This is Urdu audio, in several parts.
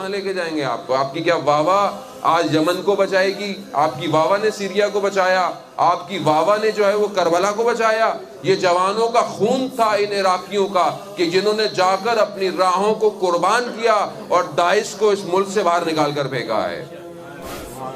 کہاں لے کے جائیں گے آپ کو؟ آپ کی کیا واہ واہ آج یمن کو بچائے گی؟ آپ کی واہ واہ نے سیریا کو بچایا، آپ کی واہ واہ نے جو ہے وہ کربلا کو بچایا؟ یہ جوانوں کا خون تھا ان عراقیوں کا کہ جنہوں نے جا کر اپنی راہوں کو قربان کیا اور داعش کو اس ملک سے باہر نکال کر پھینکا ہے۔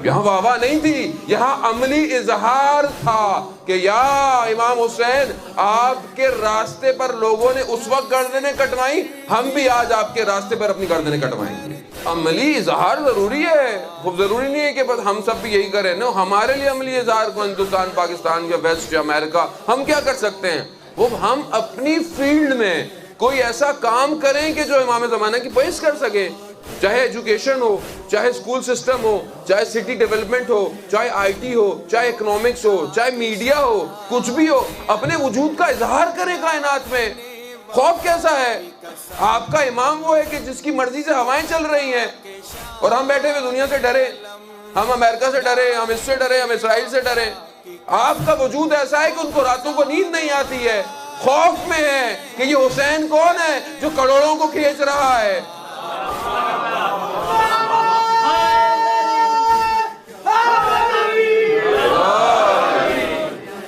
یہاں واہ واہ نہیں تھی، یہاں عملی اظہار تھا کہ یا امام حسین آپ کے راستے پر لوگوں نے اس وقت گردنیں کٹوائیں، ہم بھی آج آپ کے راستے پر اپنی گردنیں کٹوائیں گے۔ عملی اظہار ضروری ہے، خوب ضروری نہیں ہے کہ بس ہم سب بھی یہی کریں۔ نو، ہمارے لیے عملی اظہار کو ہندوستان، پاکستان یا ویسٹ یا امریکہ ہم کیا کر سکتے ہیں؟ وہ ہم اپنی فیلڈ میں کوئی ایسا کام کریں کہ جو امام زمانہ کی پیش کر سکیں، چاہے ایجوکیشن ہو، چاہے اسکول سسٹم ہو، چاہے سٹی ڈیولپمنٹ ہو، چاہے آئی ٹی ہو، چاہے اکنامکس ہو، چاہے میڈیا ہو، کچھ بھی ہو، اپنے وجود کا اظہار کریں کائنات میں۔ خوف کیسا ہے؟ آپ کا امام وہ ہے کہ جس کی مرضی سے ہوائیں چل رہی ہیں اور ہم بیٹھے ہوئے دنیا سے ڈرے، ہم امریکہ سے ڈرے، ہم اس سے ڈرے، ہم اسرائیل سے ڈرے۔ آپ کا وجود ایسا ہے کہ ان کو راتوں کو نیند نہیں آتی ہے، خوف میں ہے کہ یہ حسین کون ہے جو کروڑوں کو کھینچ رہا ہے۔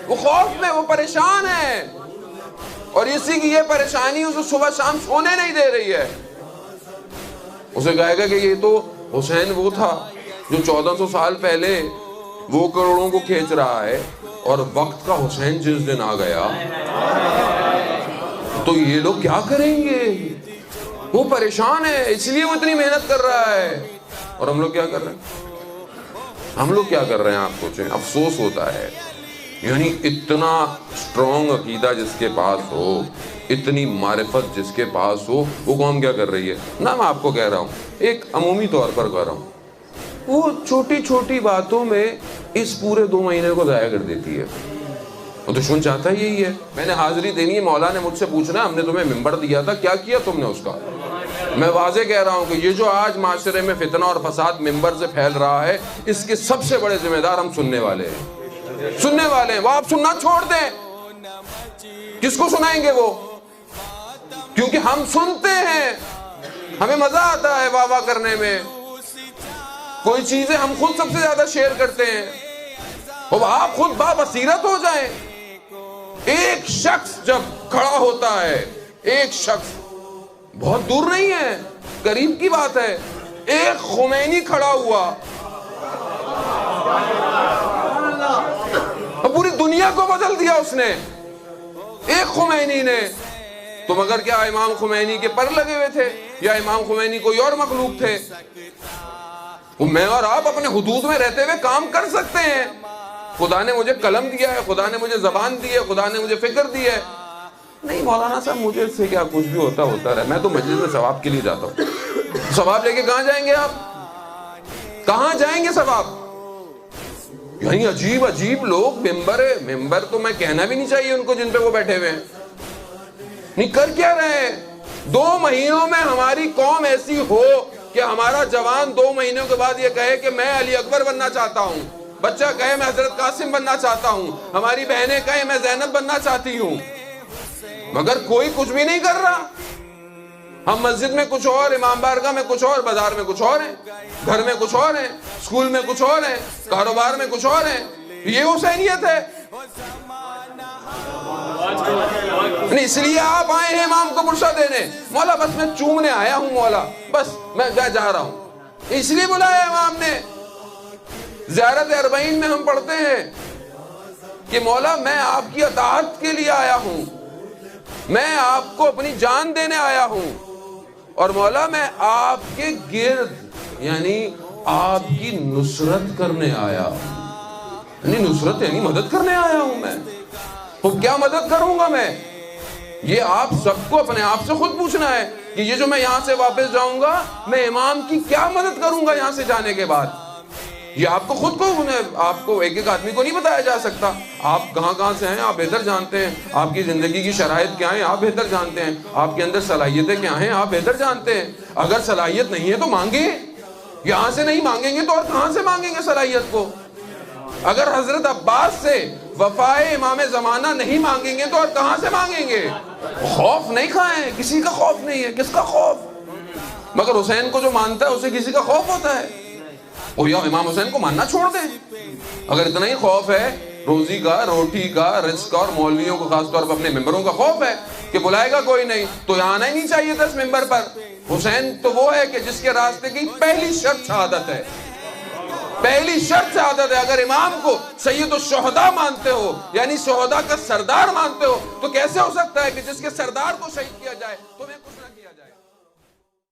وہ خوف میں، وہ پریشان ہے، اور اسی کی یہ پریشانی اسے صبح شام سونے نہیں دے رہی ہے۔ اسے کہے گا کہ یہ تو حسین وہ تھا جو 1400 سال پہلے وہ کروڑوں کو کھینچ رہا ہے، اور وقت کا حسین جس دن آ گیا تو یہ لوگ کیا کریں گے؟ وہ پریشان ہے، اس لیے وہ اتنی محنت کر رہا ہے۔ اور ہم لوگ کیا کر رہے ہیں؟ ہم لوگ کیا کر رہے ہیں؟ آپ سوچیں، افسوس ہوتا ہے۔ یعنی اتنا اسٹرانگ عقیدہ جس کے پاس ہو، اتنی معرفت جس کے پاس ہو، وہ قوم کیا کر رہی ہے؟ نہ، میں آپ کو کہہ رہا ہوں، ایک عمومی طور پر کہہ رہا ہوں، وہ چھوٹی چھوٹی باتوں میں اس پورے 2 مہینے کو ضائع کر دیتی ہے۔ وہ دشمن چاہتا ہے یہی ہے۔ میں نے حاضری دینی ہے، مولا نے مجھ سے پوچھنا ہم نے تمہیں ممبر دیا تھا، کیا کیا تم نے اس کا؟ میں واضح کہہ رہا ہوں کہ یہ جو آج معاشرے میں فتنہ اور فساد ممبر سے پھیل رہا ہے، اس کے سب سے بڑے ذمہ دار ہم سننے والے ہیں، سننے والے ہیں۔ وہ آپ سننا چھوڑ دیں، کس کو سنائیں گے وہ؟ کیونکہ ہم سنتے ہیں، ہمیں مزہ آتا ہے واہ واہ کرنے میں، کوئی چیزیں ہم خود سب سے زیادہ شیئر کرتے ہیں۔ اب آپ خود بابصیرت ہو جائیں۔ ایک شخص جب کھڑا ہوتا ہے، ایک شخص بہت دور نہیں ہے، قریب کی بات ہے، ایک خمینی کھڑا ہوا اور پوری دنیا کو بدل دیا اس نے، ایک خمینی نے۔ تو مگر کیا امام خمینی کے پر لگے ہوئے تھے، یا امام خمینی کوئی اور مخلوق تھے؟ میں اور آپ اپنے حدود میں رہتے ہوئے کام کر سکتے ہیں۔ خدا نے مجھے قلم دیا ہے، خدا نے مجھے زبان دی ہے، خدا نے مجھے فکر دی ہے۔ نہیں مولانا صاحب، مجھے اس سے کیا، کچھ بھی ہوتا رہے، میں تو مجلس میں ثواب کے لیے جاتا ہوں۔ ثواب لے کے کہاں جائیں گے آپ؟ کہاں جائیں گے ثواب؟ یعنی عجیب عجیب لوگ ممبر تو میں کہنا بھی نہیں چاہیے ان کو جن پہ وہ بیٹھے ہوئے ہیں۔ نہیں، کر کیا رہے ہیں؟ 2 مہینوں میں ہماری قوم ایسی ہو کہ ہمارا جوان 2 مہینوں کے بعد یہ کہے کہ میں علی اکبر بننا چاہتا ہوں، بچہ کہے میں حضرت قاسم بننا چاہتا ہوں، ہماری بہنیں کہیں میں زینب بننا چاہتی ہوں، مگر کوئی کچھ بھی نہیں کر رہا۔ ہم مسجد میں کچھ اور، امام بارگاہ میں کچھ اور، بازار میں کچھ اور ہیں، گھر میں کچھ اور ہیں، اسکول میں کچھ اور ہیں، کاروبار میں کچھ اور ہیں۔ یہ حسینیت ہے؟ نہیں، اس لیے آپ آئے ہیں امام کو برشا دینے، مولا بس میں چومنے آیا ہوں، مولا بس میں جا رہا ہوں، اس لیے بلایا امام نے۔ زیارت اربعین میں ہم پڑھتے ہیں کہ مولا میں آپ کی اطاعت کے لیے آیا ہوں، میں آپ کو اپنی جان دینے آیا ہوں، اور مولا میں آپ کے گرد یعنی آپ کی نصرت کرنے آیا ہوں۔ یعنی نصرت یعنی مدد کرنے آیا ہوں میں۔ تو کیا مدد کروں گا میں؟ یہ آپ سب کو اپنے آپ سے خود پوچھنا ہے کہ یہ جو میں یہاں سے واپس جاؤں گا، میں امام کی کیا مدد کروں گا یہاں سے جانے کے بعد؟ یہ آپ کو خود کو، آپ کو ایک ایک آدمی کو نہیں بتایا جا سکتا۔ آپ کہاں سے ہیں آپ بہتر جانتے ہیں، آپ کی زندگی کی شرائط کیا ہیں آپ بہتر جانتے ہیں، آپ کے اندر صلاحیتیں کیا ہیں آپ بہتر جانتے ہیں۔ اگر صلاحیت نہیں ہے تو مانگیں، یہاں سے نہیں مانگیں گے تو اور کہاں سے مانگیں گے صلاحیت کو؟ اگر حضرت عباس سے وفائے امام زمانہ نہیں مانگیں گے تو اور کہاں سے مانگیں گے؟ خوف نہیں کھائیں، کسی کا خوف نہیں ہے۔ کس کا خوف؟ مگر حسین کو جو مانتا ہے اسے کسی کا خوف ہوتا ہے، وہ یا امام حسین کو ماننا چھوڑ دیں۔ اگر اتنا ہی خوف ہے روزی کا، روٹی کا، رزق کا، اور مولویوں کو خاص طور پر اپنے ممبروں کا خوف ہے کہ بلائے گا کوئی نہیں تو یہاں آنا ہی نہیں چاہیے تھا اس ممبر پر۔ حسین تو وہ ہے کہ جس کے راستے کی پہلی شرط شہادت ہے، پہلی شرط شہادت ہے۔ اگر امام کو سید الشہداء مانتے ہو، یعنی شہداء کا سردار مانتے ہو، تو کیسے ہو سکتا ہے کہ جس کے سردار کو شہید کیا جائے